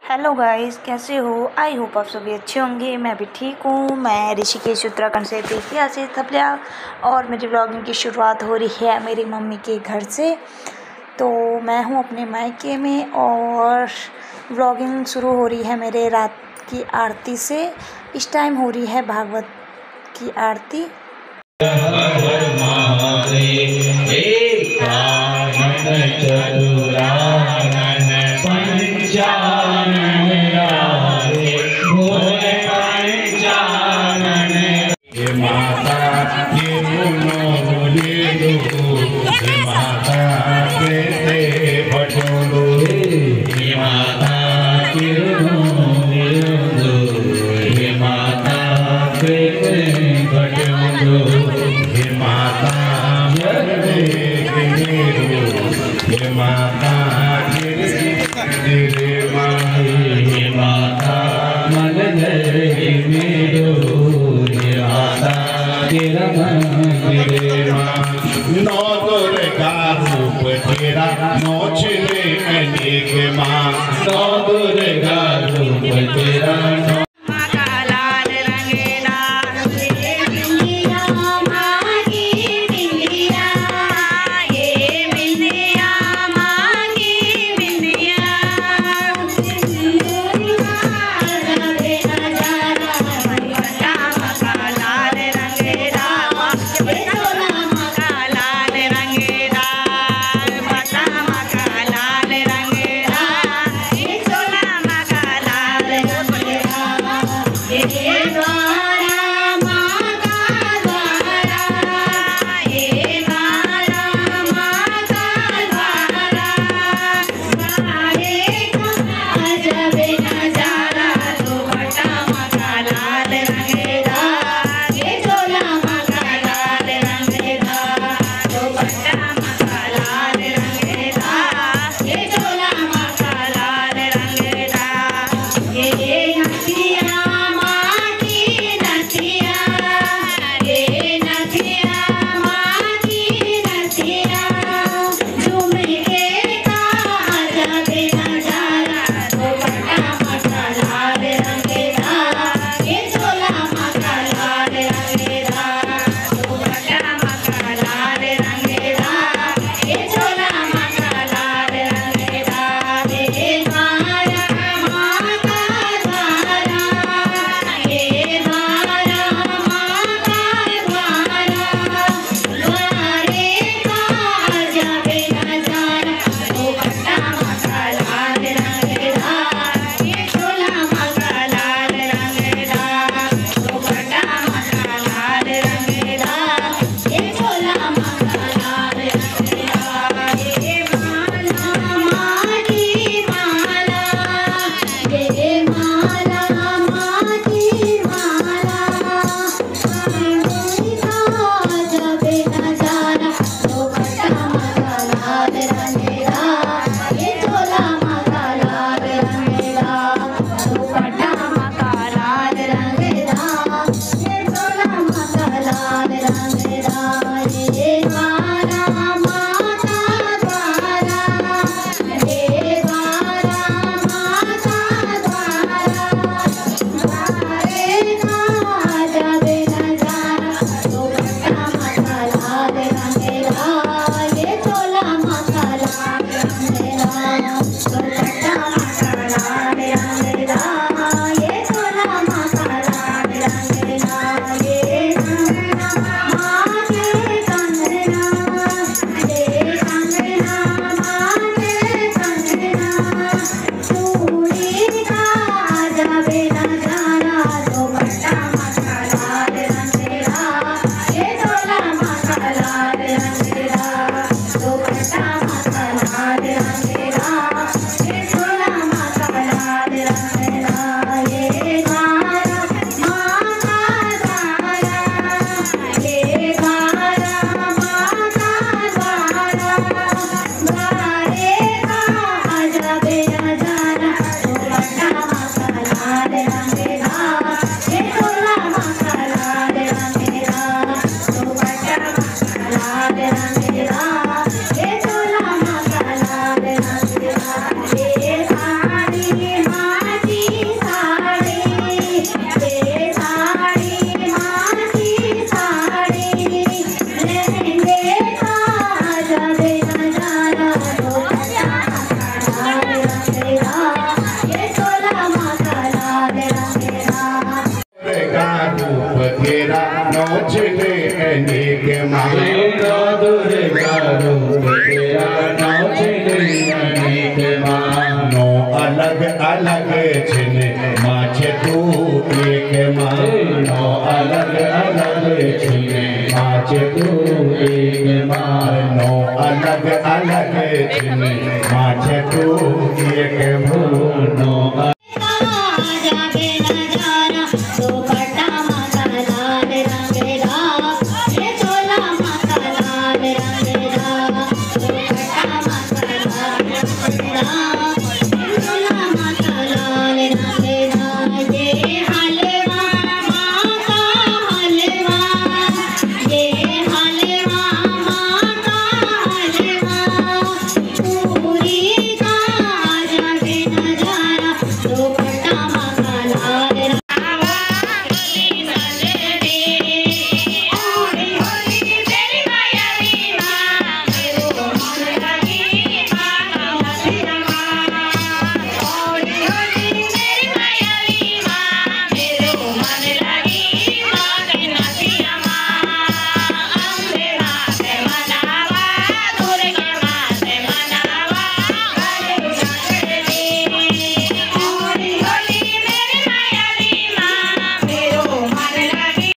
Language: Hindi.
हेलो गाइस, कैसे हो? आई होप आप सभी अच्छे होंगे। मैं भी ठीक हूँ। मैं ऋषिकेश उत्तराखंड से प्रीति आशीष थपलिया और मेरी व्लॉगिंग की शुरुआत हो रही है मेरी मम्मी के घर से। तो मैं हूँ अपने मायके में और व्लॉगिंग शुरू हो रही है मेरे रात की आरती से। इस टाइम हो रही है भागवत की आरती। नौ दुर्गा रूप तेरा नौ छिले अनेक माँ। नौ दुर्गा रूप तेरा नौ अलग छिने माझे तू एक माँ नौ अलग अलग छिने माझे तू एक माँ नौ अलग अलग छिने माझे तू एक माँ नौ